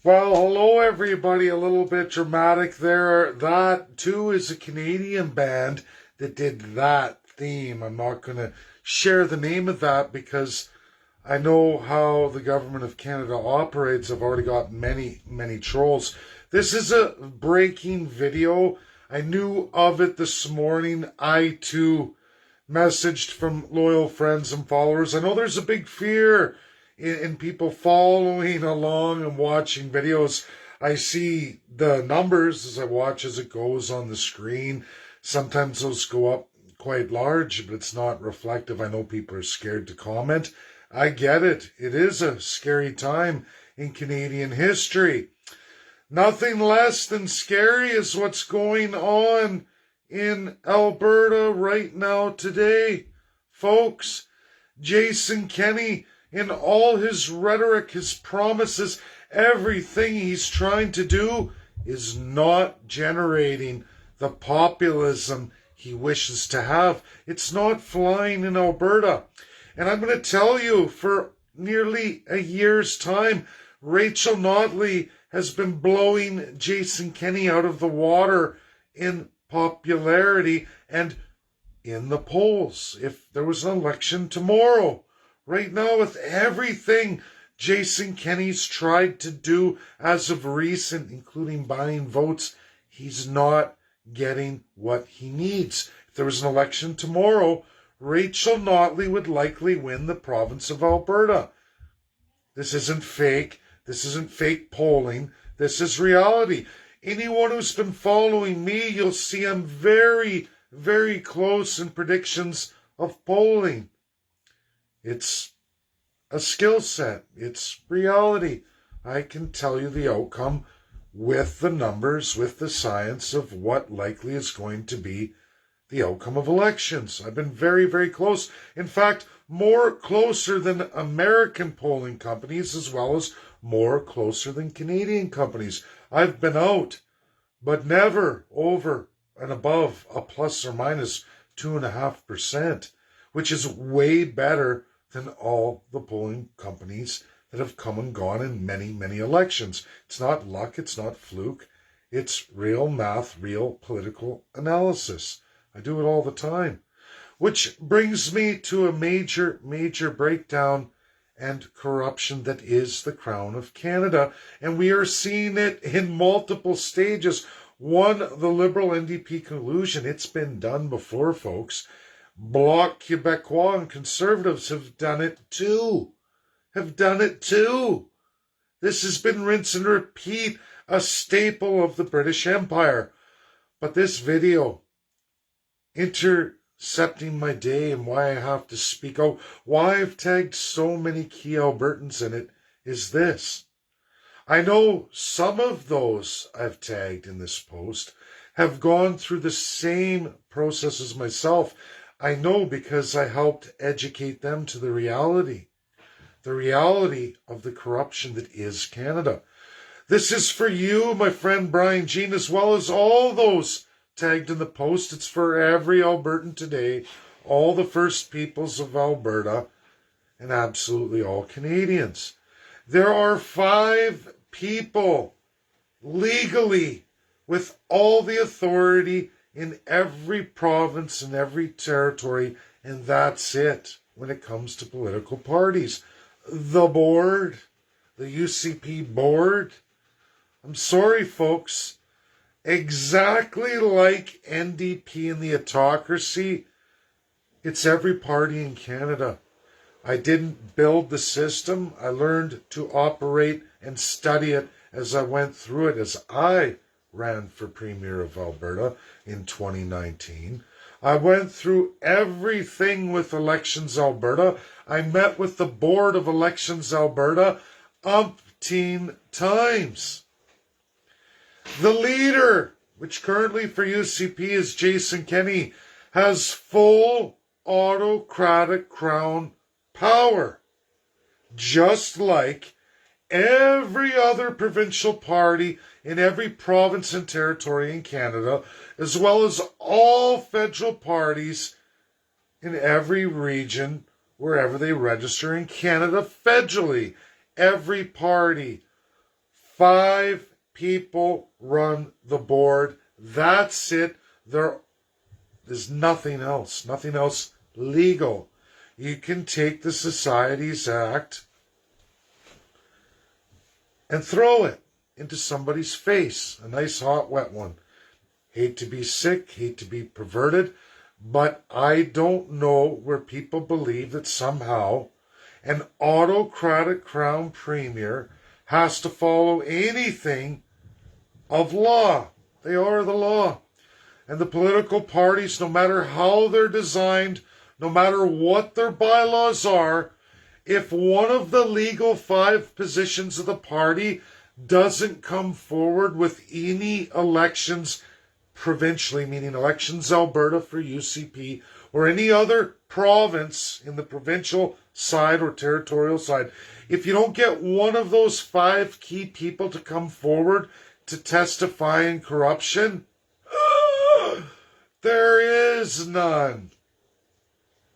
Well, hello everybody. A little bit dramatic there. That too is a Canadian band that did that theme. I'm not going to share the name of that because I know how the government of Canada operates. I've already got many trolls. This is a breaking video. I knew of it this morning. I too messaged from loyal friends and followers. I know there's a big fear in people following along and watching videos. I see the numbers as I watch as it goes on the screen. Sometimes those go up quite large, but it's not reflective. I know people are scared to comment. I get it. It is a scary time in Canadian history. Nothing less than scary is what's going on in Alberta right now today. Folks, Jason Kenney, in all his rhetoric, his promises, everything he's trying to do is not generating the populism he wishes to have. It's not flying in Alberta. And I'm going to tell you, for nearly a year's time, Rachel Notley has been blowing Jason Kenney out of the water in popularity and in the polls. If there was an election tomorrow, right now, with everything Jason Kenney's tried to do as of recent, including buying votes, he's not getting what he needs. If there was an election tomorrow, Rachel Notley would likely win the province of Alberta. This isn't fake. This isn't fake polling. This is reality. Anyone who's been following me, you'll see I'm very close in predictions of polling. It's a skill set. It's reality. I can tell you the outcome with the numbers, with the science of what likely is going to be the outcome of elections. I've been very close. In fact, more closer than American polling companies, as well as more closer than Canadian companies. I've been out, but never over and above a plus or minus 2.5%, which is way better than all the polling companies that have come and gone in many elections. It's not luck, it's not fluke, it's real math, real political analysis. I do it all the time. Which brings me to a major breakdown and corruption that is the Crown of Canada. And we are seeing it in multiple stages. One, the Liberal NDP collusion. It's been done before, folks. Bloc Québécois and Conservatives have done it too. This has been rinse and repeat, a staple of the British Empire. But this video, intercepting my day and why I have to speak out, why I've tagged so many key Albertans in it, is this. I know some of those I've tagged in this post have gone through the same process as myself. I know because I helped educate them to the reality of the corruption that is Canada. This is for you, my friend Brian Jean, as well as all those tagged in the post. It's for every Albertan today, all the First Peoples of Alberta, and absolutely all Canadians. There are 5 people legally with all the authority in every province and every territory, and that's it when it comes to political parties. The board, the UCP board, I'm sorry, folks, exactly like NDP and the autocracy, it's every party in Canada. I didn't build the system. I learned to operate and study it as I went through it, as I ran for Premier of Alberta in 2019. I went through everything with Elections Alberta. I met with the Board of Elections Alberta umpteen times. The leader, which currently for UCP is Jason Kenney, has full autocratic Crown power, just like every other provincial party in every province and territory in Canada, as well as all federal parties in every region wherever they register in Canada federally. Every party 5 people run the board. That's it. There's nothing else legal. You can take the Societies Act and throw it into somebody's face. A nice hot wet one. Hate to be sick, hate to be perverted, but I don't know where people believe that somehow an autocratic crown premier has to follow anything of law. They are the law. And the political parties, no matter how they're designed, no matter what their bylaws are, if one of the legal 5 positions of the party doesn't come forward with any elections provincially, meaning Elections Alberta for UCP, or any other province in the provincial side or territorial side, if you don't get one of those 5 key people to come forward to testify in corruption, there is none.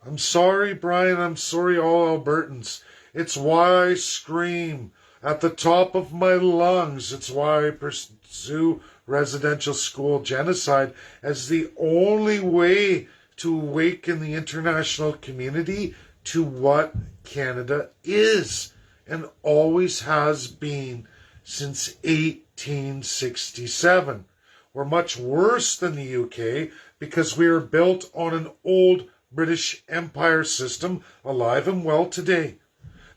I'm sorry, Brian. I'm sorry, all Albertans. It's why I scream at the top of my lungs. It's why I pursue residential school genocide as the only way to awaken the international community to what Canada is and always has been since 1867. We're much worse than the UK because we are built on an old British Empire system alive and well today.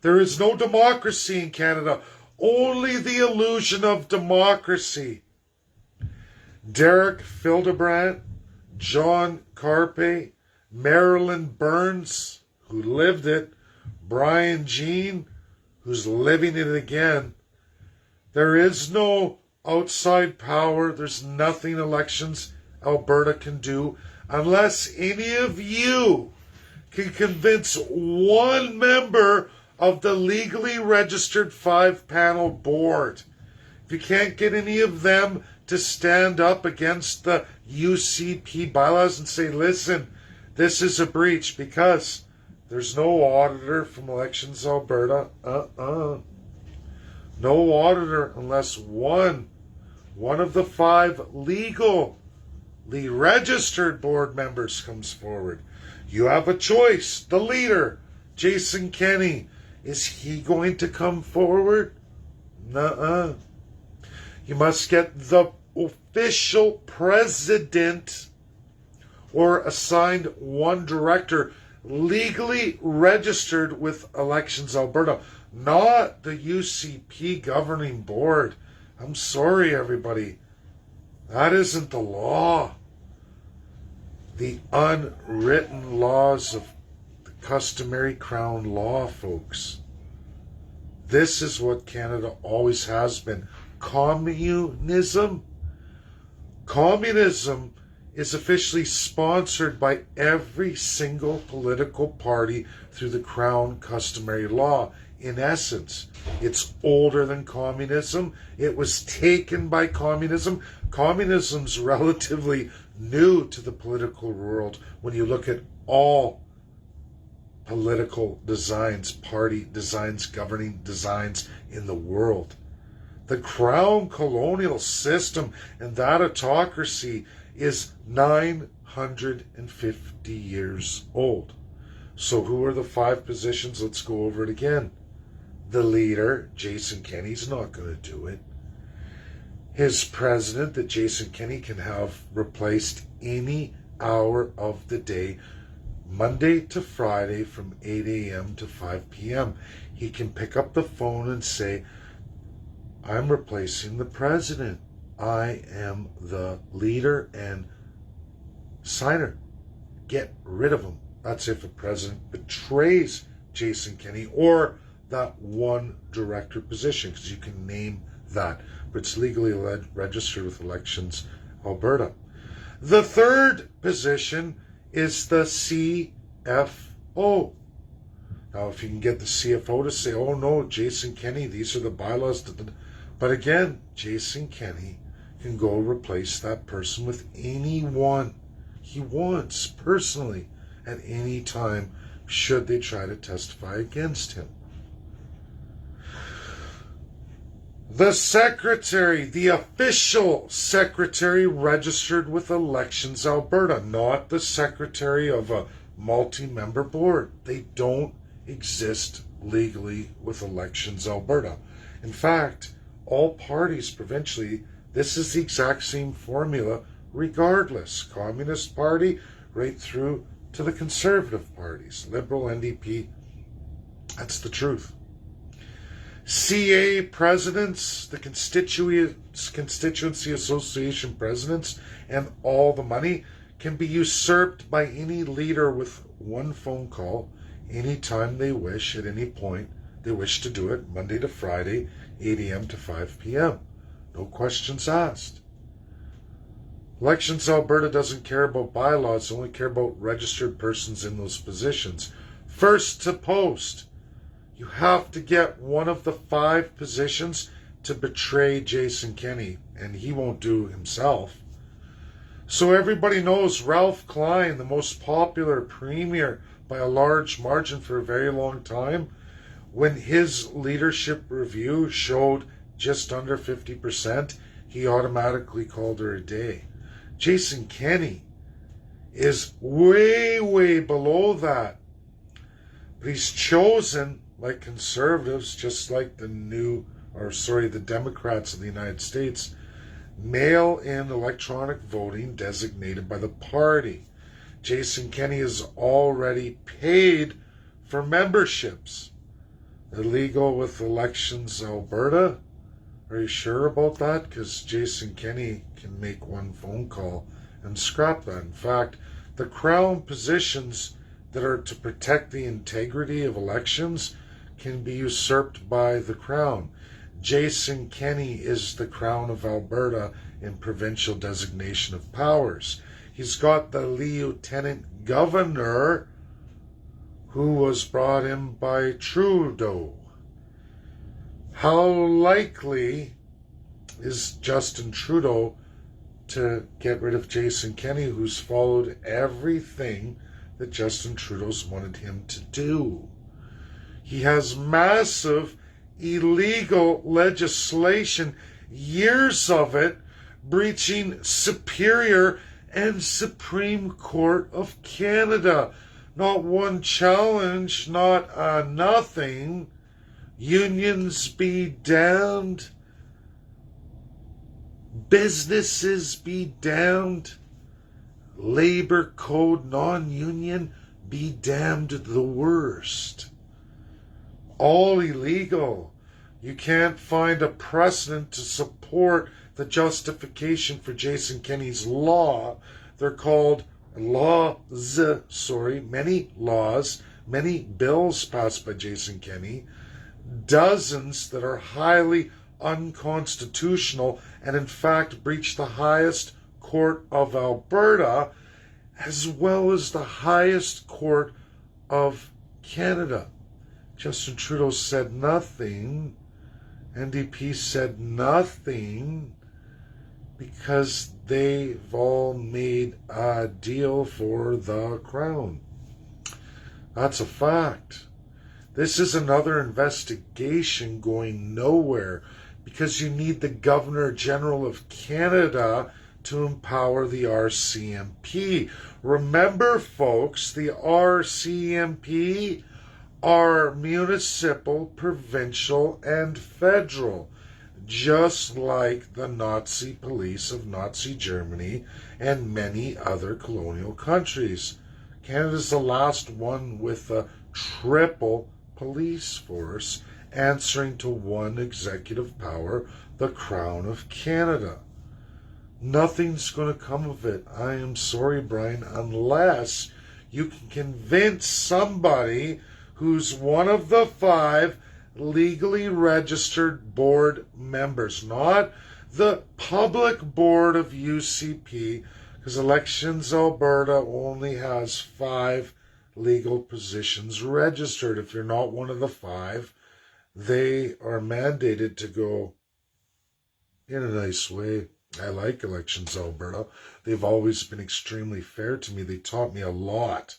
There is no democracy in Canada, only the illusion of democracy. Derek Fildebrandt, John Carpe, Marilyn Burns, who lived it, Brian Jean, who's living it again. There is no outside power. There's nothing Elections Alberta can do unless any of you can convince one member of the legally registered 5-panel board. If you can't get any of them to stand up against the UCP bylaws and say, listen, this is a breach, because there's no auditor from Elections Alberta. No auditor unless one of the 5 legally registered board members comes forward. You have a choice. The leader, Jason Kenney, is he going to come forward? Nuh-uh. You must get the official president or assigned one director legally registered with Elections Alberta, not the UCP governing board. I'm sorry, everybody. That isn't the law. The unwritten laws of the customary crown law, folks. This is what Canada always has been. Communism. Communism is officially sponsored by every single political party through the Crown customary law. In essence, it's older than communism. It was taken by communism. Communism's relatively new to the political world when you look at all political designs, party designs, governing designs in the world. The Crown colonial system and that autocracy is 950 years old. So who are the 5 positions? Let's go over it again. The leader, Jason Kenney's not going to do it. His president, that Jason Kenney can have replaced any hour of the day, Monday to Friday from 8 a.m. to 5 p.m. He can pick up the phone and say, I'm replacing the president. I am the leader and signer. Get rid of him. That's if a president betrays Jason Kenney or that one director position, because you can name that. But it's legally registered with Elections Alberta. The third position is the CFO. Now, if you can get the CFO to say, oh no, Jason Kenney, these are the bylaws. But again, Jason Kenney can go replace that person with anyone he wants personally at any time should they try to testify against him. The secretary, the official secretary registered with Elections Alberta, not the secretary of a multi-member board. They don't exist legally with Elections Alberta. In fact, all parties provincially, this is the exact same formula regardless. Communist Party right through to the Conservative parties, Liberal, NDP. That's the truth. CA presidents, the Constituency Association presidents, and all the money can be usurped by any leader with one phone call anytime they wish, at any point they wish to do it, Monday to Friday, 8 a.m. to 5 p.m. No questions asked. Elections Alberta doesn't care about bylaws, they only care about registered persons in those positions. First to post. You have to get one of the 5 positions to betray Jason Kenney, and he won't do himself. So everybody knows Ralph Klein, the most popular premier by a large margin for a very long time, when his leadership review showed just under 50%, he automatically called her a day. Jason Kenney is way, way below that. But he's chosen, like conservatives, just like the Democrats of the United States, mail-in electronic voting designated by the party. Jason Kenney is already paid for memberships. Illegal with Elections Alberta? Are you sure about that? Because Jason Kenney can make one phone call and scrap that. In fact, the Crown positions that are to protect the integrity of elections can be usurped by the Crown. Jason Kenney is the Crown of Alberta in provincial designation of powers. He's got the Lieutenant Governor who was brought in by Trudeau. How likely is Justin Trudeau to get rid of Jason Kenney, who's followed everything that Justin Trudeau's wanted him to do? He has massive illegal legislation, years of it, breaching Superior and Supreme Court of Canada. Not one challenge, not a nothing. Unions be damned. Businesses be damned. Labor code non-union be damned the worst. All illegal. You can't find a precedent to support the justification for Jason Kenney's law. They're called many laws, many bills passed by Jason Kenney, dozens that are highly unconstitutional and in fact breach the highest court of Alberta as well as the highest court of Canada. Justin Trudeau said nothing. NDP said nothing because they've all made a deal for the Crown. That's a fact. This is another investigation going nowhere because you need the Governor General of Canada to empower the RCMP. Remember, folks, the RCMP are municipal, provincial, and federal, just like the Nazi police of Nazi Germany and many other colonial countries. Canada's the last one with a triple police force answering to one executive power, the Crown of Canada. Nothing's going to come of it. I am sorry, Brian, unless you can convince somebody who's one of the 5 legally registered board members, not the public board of UCP, because Elections Alberta only has 5 legal positions registered. If you're not one of the 5, they are mandated to go in a nice way. I like Elections Alberta. They've always been extremely fair to me. They taught me a lot.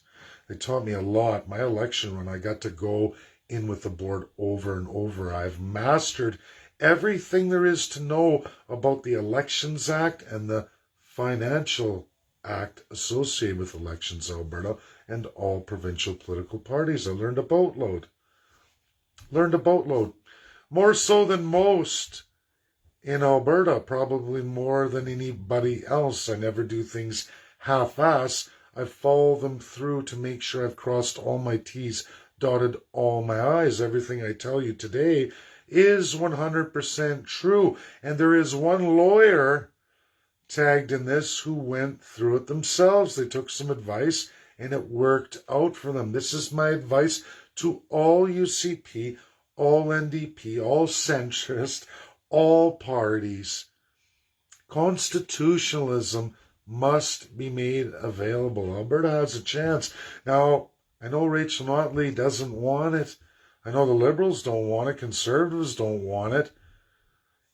My election run, I got to go in with the board over and over. I've mastered everything there is to know about the Elections Act and the Financial Act associated with elections in Alberta and all provincial political parties. I learned a boatload. More so than most in Alberta, probably more than anybody else. I never do things half-ass. I follow them through to make sure I've crossed all my T's, dotted all my I's. Everything I tell you today is 100% true. And there is one lawyer tagged in this who went through it themselves. They took some advice and it worked out for them. This is my advice to all UCP, all NDP, all centrist, all parties. Constitutionalism must be made available. Alberta has a chance. Now, I know Rachel Notley doesn't want it. I know the Liberals don't want it. Conservatives don't want it.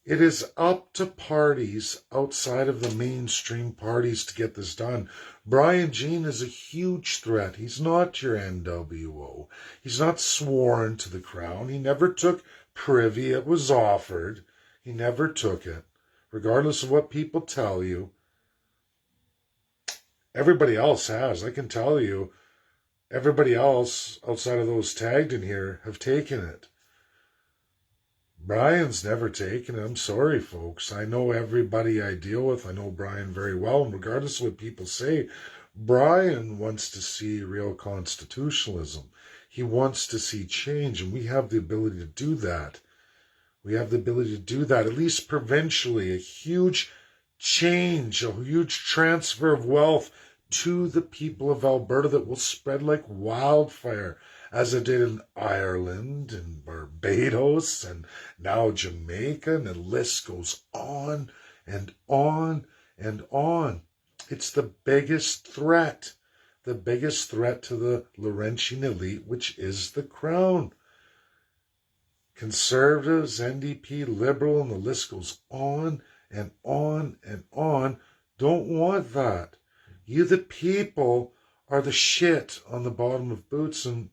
It is up to parties outside of the mainstream parties to get this done. Brian Jean is a huge threat. He's not your NWO. He's not sworn to the Crown. He never took privy. It was offered. He never took it, regardless of what people tell you. Everybody else has. I can tell you, everybody else outside of those tagged in here have taken it. Brian's never taken it. I'm sorry, folks. I know everybody I deal with. I know Brian very well. And regardless of what people say, Brian wants to see real constitutionalism. He wants to see change, and we have the ability to do that. We have the ability to do that, at least provincially, a huge change, a huge transfer of wealth to the people of Alberta that will spread like wildfire, as it did in Ireland and Barbados and now Jamaica, and the list goes on and on and on. It's the biggest threat to the Laurentian elite, which is the Crown. Conservatives, NDP, Liberal, and the list goes on and on and on, don't want that. You, the people, are the shit on the bottom of boots, and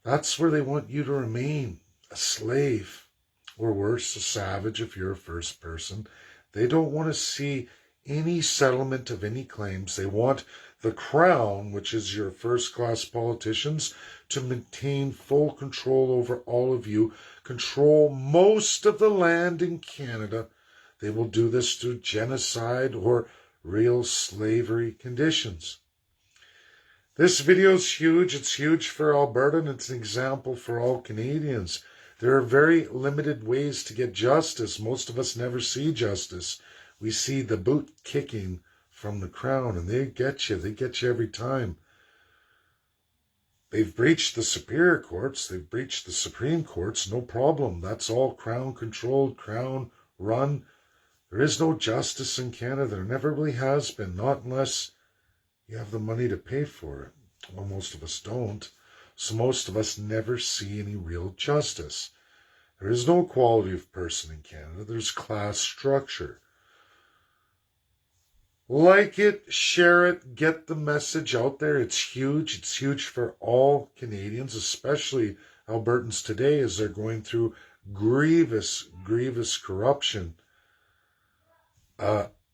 that's where they want you to remain, a slave, or worse, a savage if you're a first person. They don't want to see any settlement of any claims. They want the Crown, which is your first-class politicians, to maintain full control over all of you, control most of the land in Canada. They will do this through genocide or real slavery conditions. This video is huge. It's huge for Alberta, and it's an example for all Canadians. There are very limited ways to get justice. Most of us never see justice. We see the boot kicking from the Crown, and they get you. They get you every time. They've breached the Superior Courts. They've breached the Supreme Courts. No problem. That's all Crown-controlled, Crown-run. There is no justice in Canada. There never really has been, not unless you have the money to pay for it. Well, most of us don't. So most of us never see any real justice. There is no equality of person in Canada. There's class structure. Like it, share it, get the message out there. It's huge. It's huge for all Canadians, especially Albertans today, as they're going through grievous corruption.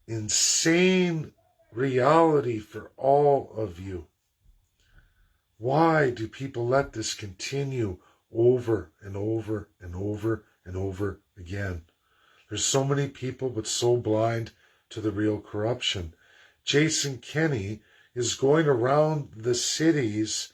Insane reality for all of you. Why do people let this continue over and over and over and over again? There's so many people, but so blind to the real corruption. Jason Kenney is going around the cities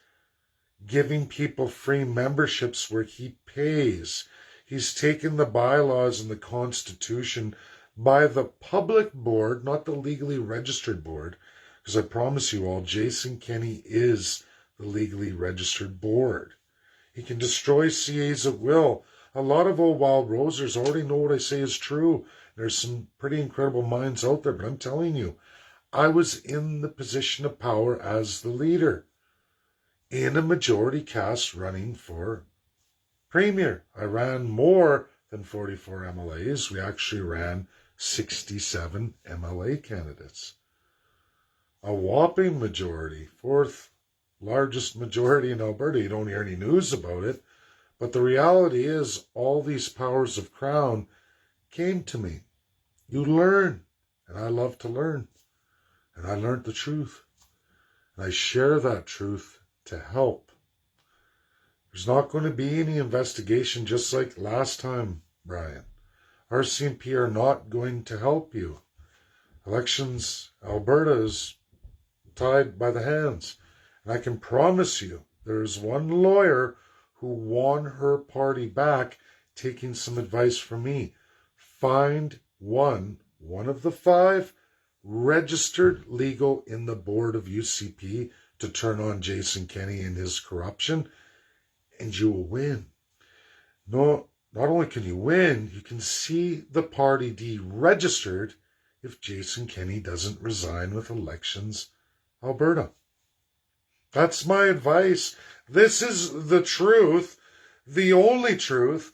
giving people free memberships where he pays. He's taken the bylaws and the Constitution by the public board, not the legally registered board, because I promise you all, Jason Kenney is the legally registered board. He can destroy CAs at will. A lot of old wild rosers already know what I say is true. There's some pretty incredible minds out there, but I'm telling you, I was in the position of power as the leader in a majority cast running for premier. I ran more than 44 MLAs. We actually ran 67 MLA candidates. A whopping majority, fourth largest majority in Alberta. You don't hear any news about it, But the reality is, all these powers of crown came to me. You learn, and I love to learn. And I learned the truth. And I share that truth to help. There's not going to be any investigation just like last time, Brian. RCMP are not going to help you. Elections, Alberta is tied by the hands. And I can promise you, there's one lawyer who won her party back taking some advice from me. Find one of the 5 registered legal in the board of UCP to turn on Jason Kenney and his corruption, and you will win. No, not only can you win, you can see the party deregistered if Jason Kenney doesn't resign with Elections Alberta. That's my advice. This is the truth, the only truth.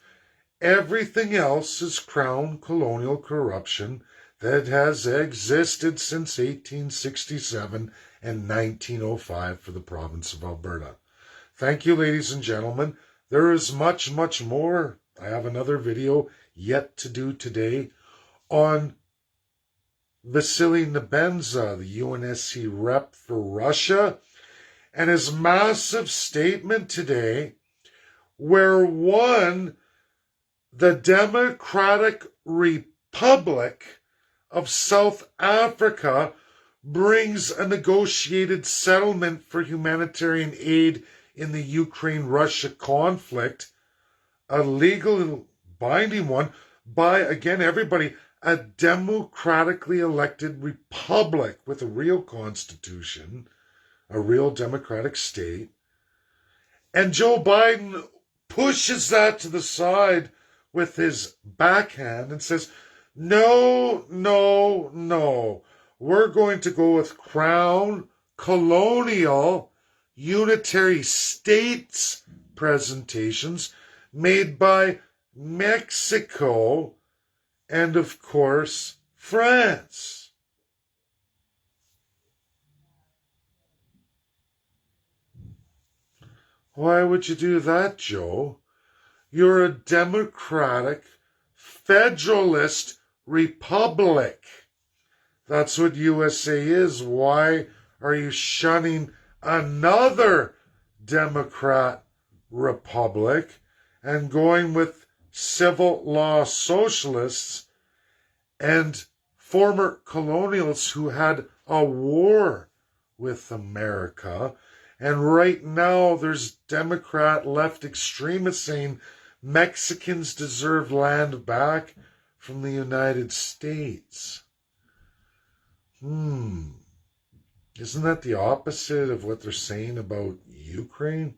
Everything else is crown colonial corruption that has existed since 1867 and 1905 for the province of Alberta. Thank you, ladies and gentlemen. There is much, much more. I have another video yet to do today on Vasily Nebenza, the UNSC rep for Russia, and his massive statement today where the Democratic Republic of South Africa brings a negotiated settlement for humanitarian aid in the Ukraine-Russia conflict, a legal binding one by, again, everybody, a democratically elected republic with a real constitution, a real democratic state. And Joe Biden pushes that to the side with his backhand and says, no, no, no. We're going to go with crown colonial unitary states presentations made by Mexico and, of course, France. Why would you do that, Joe? You're a democratic, federalist republic. That's what USA is. Why are you shunning another Democrat republic and going with civil law socialists and former colonials who had a war with America? And right now there's Democrat left extremists saying Mexicans deserve land back from the United States. Isn't that the opposite of what they're saying about Ukraine?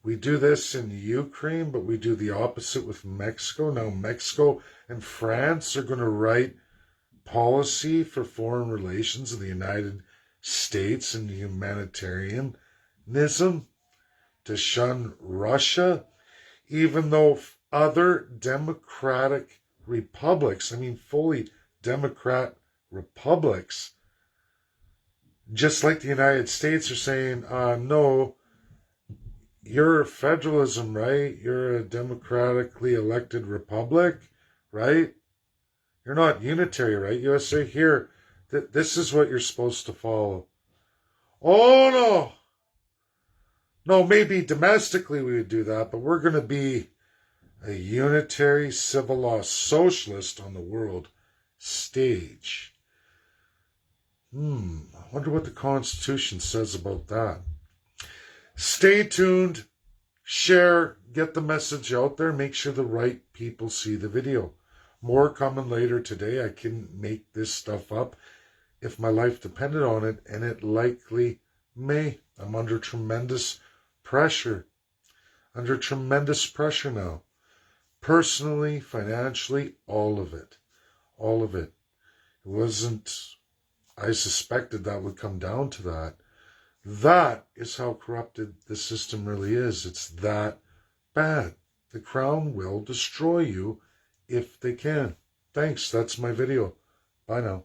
We do this in Ukraine, but we do the opposite with Mexico. Now Mexico and France are going to write policy for foreign relations of the United States and humanitarianism to shun Russia, even though other democratic republics, fully Democrat republics, just like the United States, are saying, no, you're federalism, right? You're a democratically elected republic, right? You're not unitary, right? USA, here, this is what you're supposed to follow. Oh, no. No, maybe domestically we would do that, but we're going to be a unitary civil law socialist on the world stage. I wonder what the Constitution says about that. Stay tuned, share, get the message out there, make sure the right people see the video. More coming later today. I couldn't make this stuff up if my life depended on it, and it likely may. I'm under tremendous pressure. Under tremendous pressure now. Personally, financially, all of it. All of it. It wasn't... I suspected that would come down to that. That is how corrupted the system really is. It's that bad. The Crown will destroy you if they can. Thanks. That's my video. Bye now.